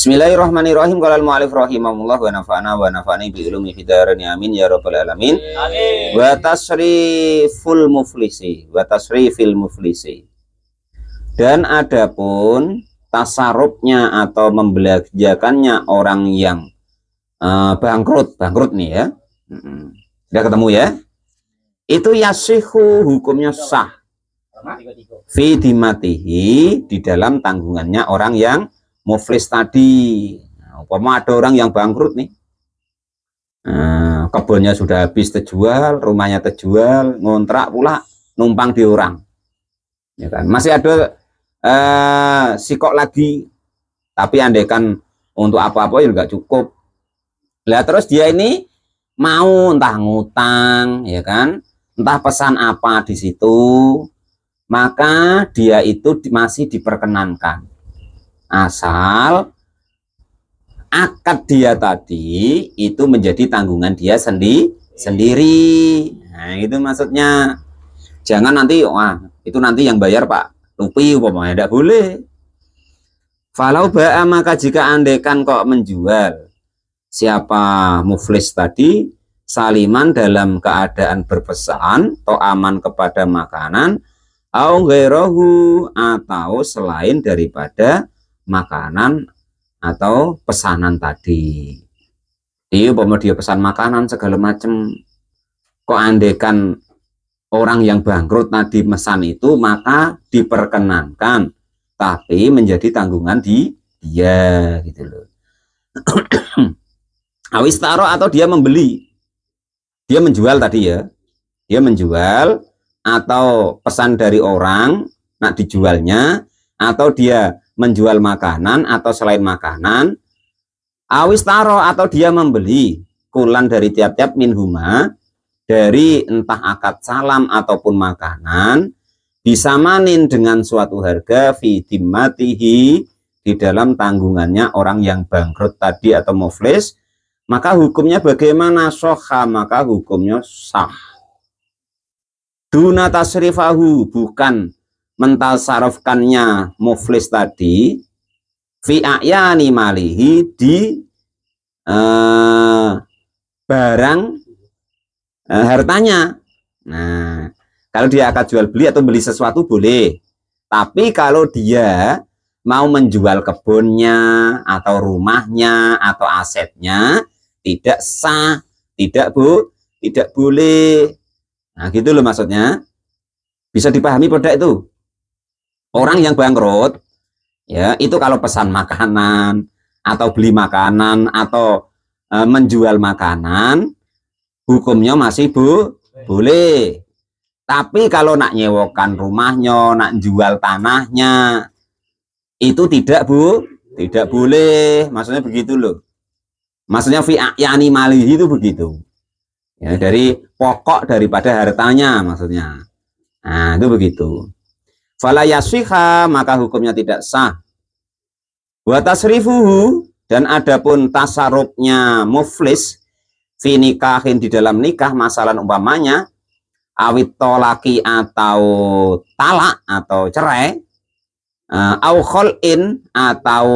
Bismillahirrahmanirrahim. Qala al-mu'allif rahimahullah wa nafa'ani bi ilmi fid dharain amin ya rabbal alamin. Amin. Wa tasriful muflisi. Dan adapun tasarrufnya atau membelanjakannya orang yang bangkrut nih ya. Sudah ketemu ya? Itu yasihu, hukumnya sah. Fi dimatihi, di dalam tanggungannya orang yang muflis tadi. Umpama ada orang yang bangkrut nih, kebunnya sudah habis terjual, rumahnya terjual, ngontrak pula numpang di orang, ya kan? Masih ada sikok lagi, tapi andaikan untuk apa-apa ya nggak cukup. Lah terus dia ini mau entah ngutang, ya kan? Entah pesan apa di situ, maka dia itu masih diperkenankan. Asal akad dia tadi itu menjadi tanggungan dia sendiri. Nah, itu maksudnya. Jangan nanti, wah, itu nanti yang bayar Pak Lupi, umpamanya tidak boleh. Falau ba'a, maka jika andaikan kok menjual siapa muflis tadi saliman dalam keadaan berpesan atau aman kepada makanan, au ghairahu, atau selain daripada makanan atau pesanan tadi. Dia pesan makanan segala macam. Kok andekan orang yang bangkrut tadi mesan itu, maka diperkenankan, tapi menjadi tanggungan dia gitu loh. Awistaro, atau dia membeli, dia menjual tadi ya, dia menjual atau pesan dari orang nak dijualnya, atau dia menjual makanan atau selain makanan, awistaro, atau dia membeli kulan dari tiap-tiap minhuma, dari entah akad salam ataupun makanan, bisa manin dengan suatu harga fi dimmatihi, di dalam tanggungannya orang yang bangkrut tadi atau muflis, maka hukumnya bagaimana? Soha, maka hukumnya sah. Duna tasrifahu, bukan mentasarufkannya muflis tadi fi a'yani malihi, di barang hartanya. Nah, kalau dia akan jual beli atau beli sesuatu boleh, tapi kalau dia mau menjual kebunnya atau rumahnya atau asetnya, tidak sah, tidak boleh. Nah, gitu loh maksudnya. Bisa dipahami pada itu. Orang yang bangkrut, ya, itu kalau pesan makanan atau beli makanan atau menjual makanan, hukumnya masih boleh. Tapi kalau nak nyewakan rumahnya, nak jual tanahnya, itu tidak boleh. Maksudnya begitu loh. Maksudnya fi yani malihi itu begitu. Ya, dari pokok daripada hartanya maksudnya. Nah, itu begitu. Fala yashiha, maka hukumnya tidak sah. Wa tasrifuhu, dan adapun tasarrufnya muflis fi nikahin, di dalam nikah, masalah umpamanya awit tolaki, atau talak atau cerai, au khol'in, atau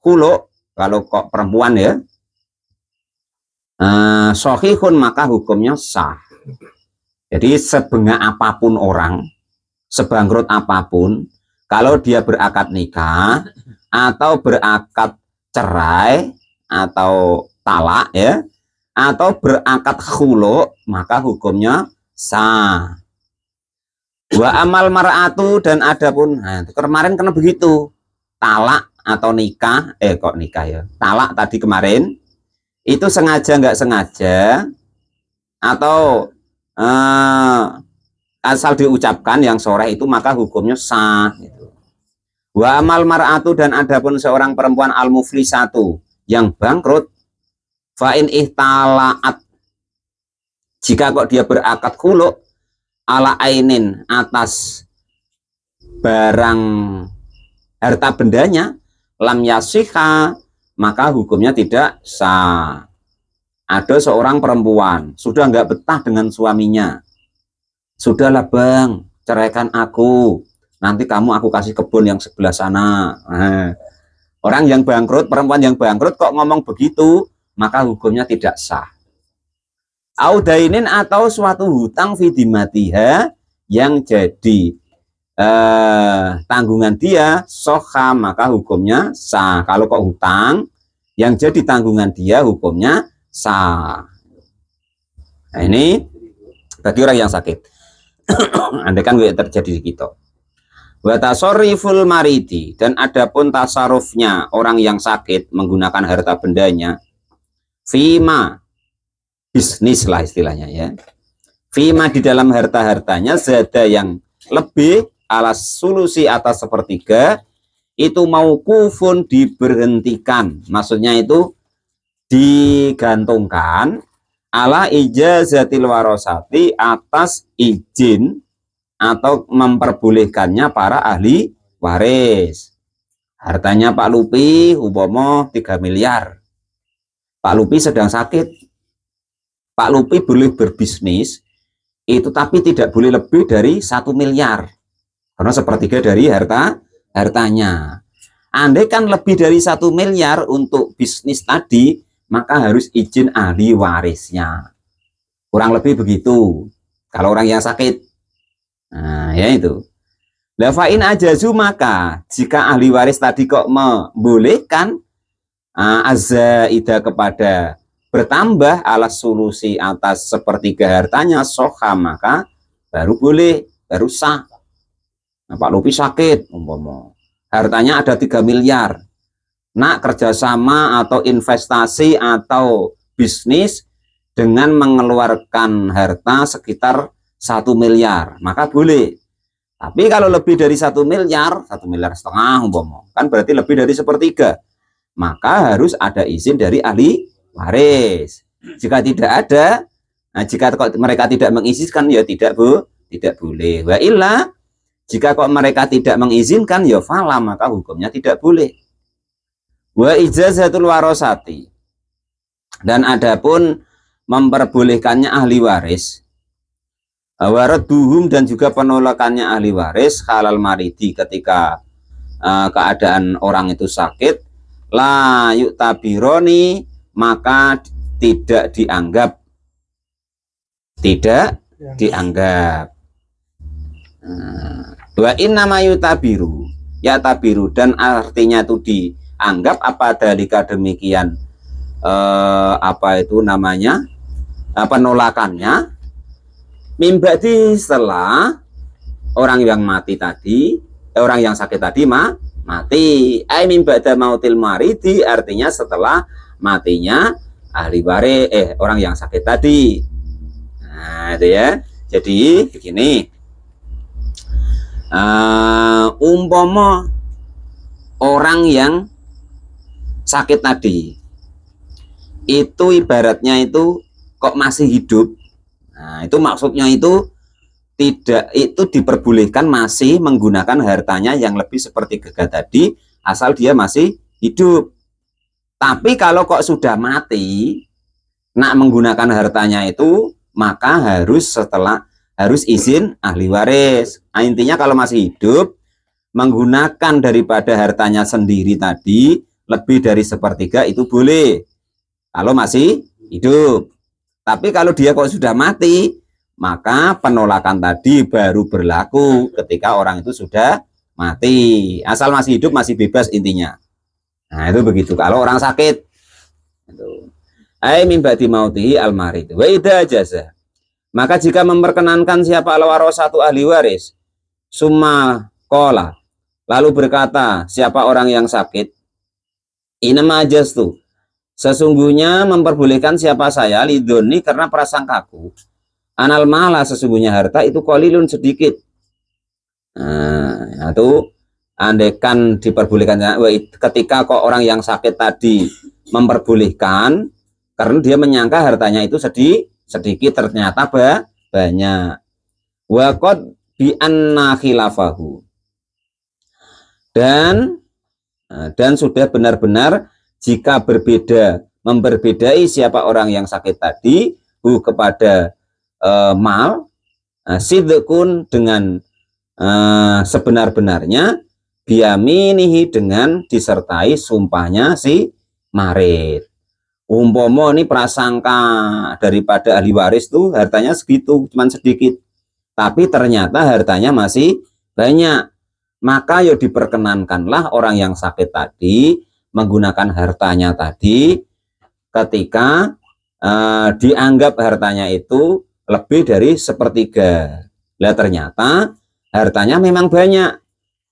khulu, kalau kok perempuan ya, sohihun, maka hukumnya sah. Jadi sebengak apapun orang, sebangkrut apapun, kalau dia berakad nikah atau berakad cerai atau talak ya, atau berakad khulu, maka hukumnya sah. Wa amal mar'atu, dan adapun, nah, kemarin kena begitu, talak atau nikah, kok nikah ya, talak tadi kemarin itu sengaja nggak sengaja, atau asal diucapkan yang sore itu, maka hukumnya sah gitu. Wa amal mar'atu, dan adapun seorang perempuan al muflisatu, yang bangkrut, fa in ihtala'at, jika kok dia berakad khulu, ala ainin, atas barang harta bendanya, lam yashiha, maka hukumnya tidak sah. Ada seorang perempuan sudah nggak betah dengan suaminya, sudahlah bang, ceraikan aku, nanti kamu aku kasih kebun yang sebelah sana. Nah, Orang yang bangkrut, perempuan yang bangkrut kok ngomong begitu, maka hukumnya tidak sah. Audainin atau suatu hutang fidimatiha yang jadi tanggungan dia, soha, maka hukumnya sah. Kalau kok hutang yang jadi tanggungan dia, hukumnya sah. Nah, ini bagi orang yang sakit. Andai kan terjadi di kita. Wa tasarruful maridi, dan adapun tasarufnya orang yang sakit menggunakan harta bendanya, fima, bisnis lah istilahnya ya, fima di dalam harta-hartanya zada yang lebih alas solusi atas sepertiga, itu mau kufun diberhentikan, maksudnya itu digantungkan ala ijazatil warosati atas izin atau memperbolehkannya para ahli waris. Hartanya Pak Lupi umpama 3 miliar. Pak Lupi sedang sakit. Pak Lupi boleh berbisnis itu, tapi tidak boleh lebih dari 1 miliar. Karena sepertiga dari hartanya. Andai kan lebih dari 1 miliar untuk bisnis tadi, maka harus izin ahli warisnya. Kurang lebih begitu. Kalau orang yang sakit. Nah, ya itu. Lafain ajazu, maka jika ahli waris tadi kok membolehkan azzaida kepada bertambah alas solusi atas sepertiga hartanya, soha, maka baru boleh, baru sah. Nah, Pak Lupi sakit, umpama hartanya ada 3 miliar. Nak kerjasama atau investasi atau bisnis dengan mengeluarkan harta sekitar 1 miliar, maka boleh. Tapi kalau lebih dari 1 miliar, 1,5 miliar umpama, kan berarti lebih dari sepertiga, maka harus ada izin dari ahli waris. Jika tidak ada, nah jika mereka tidak mengizinkan, ya tidak boleh. Wa illa, jika kok mereka tidak mengizinkan, ya fala, maka hukumnya tidak boleh. Wa ijazatul warosati, dan adapun memperbolehkannya ahli waris, waraduhum, dan juga penolakannya ahli waris halal maridi ketika keadaan orang itu sakit, la yuktabironi, maka tidak dianggap wa inna ma yutabiru, ya tabiru, dan artinya itu dianggap apa dalika demikian apa itu namanya penolakannya, mimbadi, setelah orang yang mati tadi, orang yang sakit tadi mati. Ai mimbada mautil maridi, artinya setelah matinya ahli waris orang yang sakit tadi. Nah, itu ya. Jadi begini, umpama orang yang sakit tadi itu ibaratnya itu kok masih hidup. Nah, itu maksudnya itu tidak, itu diperbolehkan masih menggunakan hartanya yang lebih seperti gagah tadi, asal dia masih hidup. Tapi kalau kok sudah mati, nak menggunakan hartanya itu, maka harus izin ahli waris. Nah, intinya kalau masih hidup, menggunakan daripada hartanya sendiri tadi lebih dari sepertiga itu boleh kalau masih hidup. Tapi kalau dia kok sudah mati, maka penolakan tadi baru berlaku ketika orang itu sudah mati. Asal masih hidup masih bebas intinya. Nah, itu begitu kalau orang sakit. Ai min ba'di mautihi al-marid. Wa idza jaza, maka jika memperkenankan siapa al-warasatu ahli waris, summa qala, lalu berkata siapa orang yang sakit, inama ajastu, sesungguhnya memperbolehkan siapa saya, lidoni, karena prasangkaku, anal mala, sesungguhnya harta itu qalilun, sedikit. Nah, itu andaikan diperbolehkan ketika kok orang yang sakit tadi memperbolehkan karena dia menyangka hartanya itu sedikit, ternyata banyak. Waqad bi anna khilafahu, dan sudah benar-benar jika memberbedai siapa orang yang sakit tadi kepada mal, sidqun, dengan sebenar-benarnya, biyaminihi dengan disertai sumpahnya si marid. Umpomo ini prasangka daripada ahli waris tuh hartanya segitu, cuman sedikit, tapi ternyata hartanya masih banyak, maka ya diperkenankanlah orang yang sakit tadi menggunakan hartanya tadi ketika dianggap hartanya itu lebih dari sepertiga. Lah ternyata hartanya memang banyak,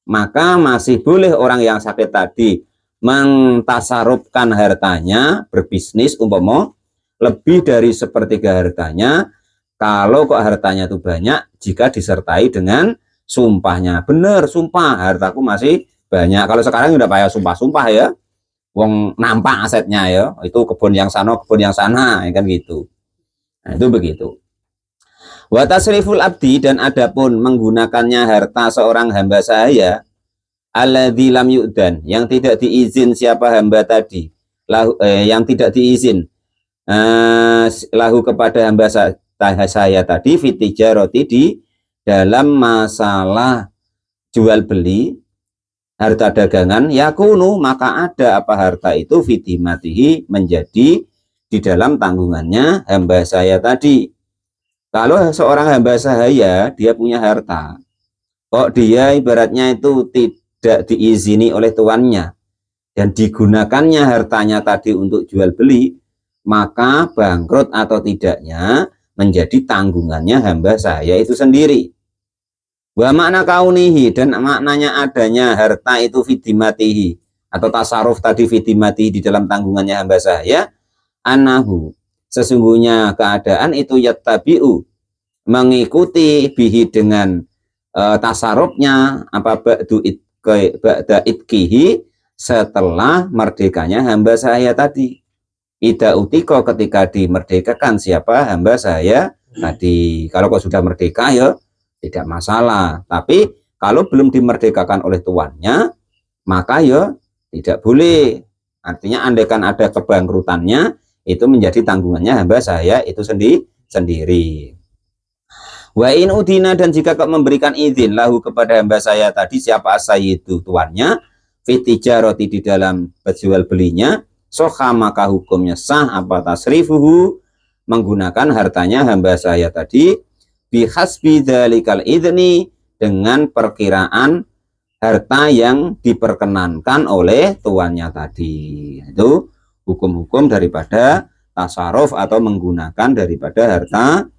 maka masih boleh orang yang sakit tadi mentasarufkan hartanya, berbisnis umpama lebih dari sepertiga hartanya, kalau kok hartanya itu banyak, jika disertai dengan sumpahnya. Bener, sumpah hartaku masih banyak. Kalau sekarang udah payah sumpah-sumpah ya, wong nampak asetnya ya, itu kebun yang sana ya kan gitu. Nah itu begitu. Wa tasriful abdi, dan adapun menggunakannya harta seorang hamba sahaya, alladzi lam yu'dan, yang tidak diizin siapa hamba tadi, yang tidak diizin lahu kepada hamba saya tadi, fitijaroti, di dalam masalah jual beli harta dagangan, yakunu, maka ada apa harta itu fitimatihi, menjadi di dalam tanggungannya hamba saya tadi. Kalau seorang hamba sahaya dia punya harta, kok dia ibaratnya itu tidak diizini oleh tuannya dan digunakannya hartanya tadi untuk jual beli, maka bangkrut atau tidaknya menjadi tanggungannya hamba sahaya itu sendiri. Wa makna kaunihi, dan maknanya adanya harta itu fidimatihi atau tasaruf tadi fidimatihi di dalam tanggungannya hamba sahaya, anahu, sesungguhnya keadaan itu yattabi'u, mengikuti bihi dengan tasarufnya, apa ba'da itkihi, setelah merdekanya hamba sahaya tadi. Ida utiko, ketika dimerdekakan siapa hamba sahaya tadi. Kalau kok sudah merdeka ya tidak masalah, tapi kalau belum dimerdekakan oleh tuannya maka ya tidak boleh. Artinya andaikan ada kebangkrutannya, itu menjadi tanggungannya hamba sahaya itu sendiri. Wa in udina, dan jika kau memberikan izin lahu kepada hamba saya tadi, siapa sayyidu, tuannya, fitijaroti, di dalam berjual belinya, soha, maka hukumnya sah apa tasrifuhu, menggunakan hartanya hamba saya tadi, bihasbi dzalikal idni, dengan perkiraan harta yang diperkenankan oleh tuannya tadi. Itu hukum-hukum daripada tasaruf atau menggunakan daripada harta.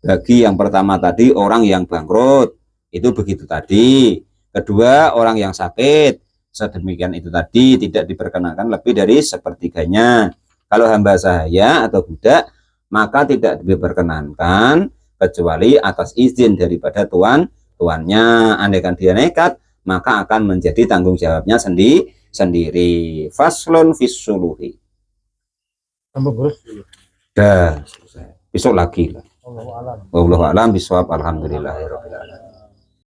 Bagi yang pertama tadi orang yang bangkrut, itu begitu tadi. Kedua orang yang sakit, sedemikian itu tadi, tidak diperkenankan lebih dari sepertiganya. Kalau hamba sahaya atau budak, maka tidak diperkenankan kecuali atas izin daripada tuannya. Andaikan dia nekat, maka akan menjadi tanggung jawabnya sendiri. Faslun fissuluhi. Dah, selesai. Besok lagi lah. Wallahu a'lam bishawab. Alhamdulillahirabbil alamin.